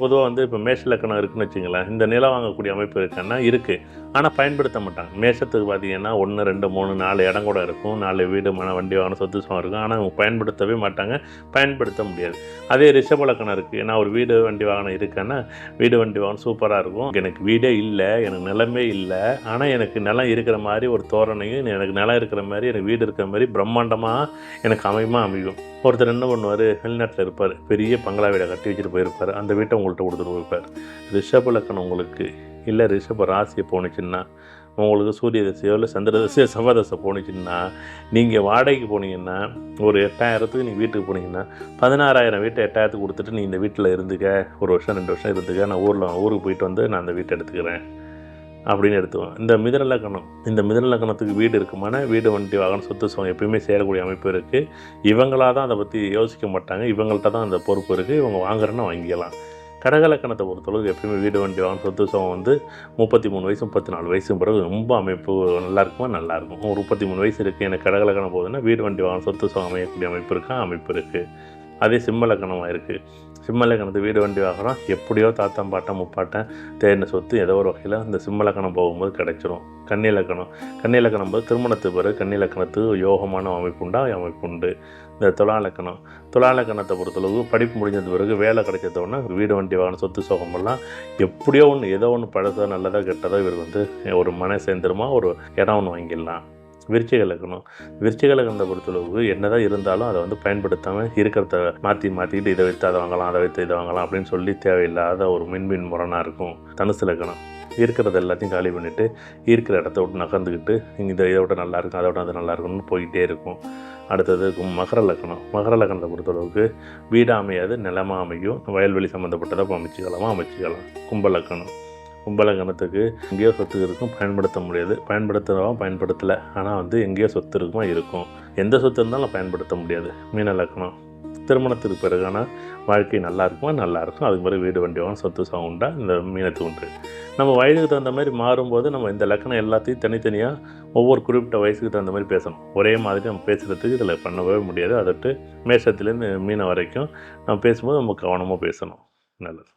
பொதுவாக வந்து இப்போ மேஷ லக்கணம் இருக்குன்னு வச்சுங்களேன், இந்த நிலம் வாங்கக்கூடிய அமைப்பு இருக்குன்னா இருக்குது. ஆனால் பயன்படுத்த மாட்டாங்க. மேஷத்துக்கு பார்த்தீங்கன்னா 1, 2, 3, 4 இடம் கூட இருக்கும். 4 வீடு, மன, வண்டி வாகனம், சொத்து சுகம் இருக்கும். ஆனால் அவங்க பயன்படுத்தவே மாட்டாங்க. பயன்படுத்த முடியாது. அதே ரிஷப லக்கணம் இருக்குது. ஏன்னா ஒரு வீடு, வண்டி வாகனம் இருக்குன்னா, வீடு, வண்டி வாகனம் சூப்பராக இருக்கும். எனக்கு வீடே இல்லை, எனக்கு நிலமே இல்லை, ஆனால் எனக்கு நிலம் இருக்கிற மாதிரி ஒரு தோரணையும், எனக்கு நிலம் இருக்கிற மாதிரி, எனக்கு வீடு இருக்கிற மாதிரி பிரம்மாண்டமாக எனக்கு அமையும். ஒருத்தர் என்ன பண்ணுவார், வெளிநாட்டில் இருப்பார், பெரிய பங்களா வீடை கட்டி வச்சுட்டு போயிருப்பார். அந்த வீட்டை உங்கள்கிட்ட கொடுத்துட்டு போயிருப்பார். ரிஷப லக்கணம் உங்களுக்கு இல்லை ரிஷப ராசியை போணுச்சுன்னா, உங்களுக்கு சூரிய தசையோ இல்லை சந்திர தசையோ செவ்வாதசை போணுச்சுன்னா, நீங்கள் வாடகைக்கு போனீங்கன்னா ஒரு 8,000த்துக்கு நீங்கள் வீட்டுக்கு போனீங்கன்னா 16,000 வீட்டை 8,000த்துக்கு கொடுத்துட்டு நீ இந்த வீட்டில் இருந்துக்க, 1 வருஷம் 2 வருஷம் இருந்துக்க, நான் ஊருக்கு போயிட்டு வந்து நான் அந்த வீட்டை எடுத்துக்கிறேன் அப்படின்னு எடுத்துவோம். இந்த மிதுன லக்கணத்துக்கு வீடு இருக்குமான, வீடு, வண்டி, வாகனம், சொத்து சுகம் எப்பயுமே சேரக்கூடிய அமைப்பு இருக்குது. இவங்களாக தான் அதை பற்றி யோசிக்க மாட்டாங்க. இவங்கள்ட்ட தான் அந்த பொறுப்பு இருக்குது. இவங்க வாங்குறேன்னா வாங்கிக்கலாம். கடக லக்கணத்தை பொறுத்தளவுக்கு எப்பயுமே வீடு, வண்டி, வாகனம், சொத்து சுகம் வந்து 33 வயசு 34 வயசுக்கு பிறகு ரொம்ப அமைப்பு நல்லாயிருக்கும். ஒரு 33 வயசு இருக்குது, எனக்கு கடக லக்கணம் போகுதுன்னா வீடு, வண்டி, வாகனம், சொத்து சுகம் அமையக்கூடிய அமைப்பு இருக்குது. அதே சிம்ம லக்கணமாக இருக்குது. சிம்ம லக்கணத்து வீடு, வண்டி, வாகனம் எப்படியோ தாத்தன் பாட்டன் முப்பாட்டன் தேடின சொத்து ஏதோ ஒரு வகையில் இந்த சிம்ம லக்கணம் போகும்போது கிடைச்சிரும். கன்னி லக்கணம் போது திருமணத்துக்கு பிறகு கன்னி லக்கணத்துக்கு யோகமான அமைப்பு உண்டு. இந்த துலா லக்கணத்தை பொறுத்தளவு படிப்பு முடிஞ்சது பிறகு வேலை கிடைச்சதோடனே வீடு, வண்டி, வாகனம், சொத்து சோகமெல்லாம் எப்படியோ ஒன்று ஏதோ ஒன்று பழசோ நல்லதோ கெட்டதோ இவர் வந்து ஒரு மன சேர்ந்துருமா ஒரு இடம் ஒன்று வாங்கிடலாம். விருச்சிக லக்கணத்தை பொறுத்தளவுக்கு என்னதான் இருந்தாலும் அதை வந்து பயன்படுத்தாமல் இருக்கிறத மாற்றிக்கிட்டு இதை வைத்து அதை வாங்கலாம், அதை வைத்து இதை வாங்கலாம் அப்படின்னு சொல்லி தேவையில்லாத ஒரு மின்மின் முரணாக இருக்கும். தனுசு லக்கணம் இருக்கிறது எல்லாத்தையும் காலி பண்ணிவிட்டு இருக்கிற இடத்த விட்டு நகர்ந்துக்கிட்டு இதை விட நல்லா இருக்கும், அதை விட அது நல்லா இருக்கும்னு போய்கிட்டே இருக்கும். அடுத்தது மகர லக்கணத்தை பொறுத்தளவுக்கு வீடு அமையாது, நிலமாக அமையும். வயல்வெளி சம்மந்தப்பட்டதாக அமைச்சிக்கலாம். கும்பலக்கணத்துக்கு எங்கேயோ சொத்து இருக்கும், பயன்படுத்த முடியாது. பயன்படுத்தலை, ஆனால் வந்து எங்கேயோ சொத்து இருக்கும். எந்த சொத்து இருந்தாலும் பயன்படுத்த முடியாது. மீன லக்கணம் திருமணத்துக்கு பிறகான வாழ்க்கை நல்லா இருக்கும். அதுக்கு பிறகு வீடு, வண்டி, வாகனம், சொத்து சுகம் உண்டா இந்த மீனத்துக்கு உண்டு. நம்ம வயதுக்கு தகுந்த மாதிரி மாறும்போது நம்ம இந்த லக்கணம் எல்லாத்தையும் தனித்தனியாக ஒவ்வொரு குறிப்பிட்ட வயசுக்கு தகுந்த மாதிரி பேசணும். ஒரே மாதிரி நம்ம பேசுகிறதுக்கு இதில் பண்ணவே முடியாது. அதட்டு மேஷத்துலேருந்து மீனம் வரைக்கும் நம்ம பேசும்போது நம்ம கவனமாக பேசணும். நல்லது.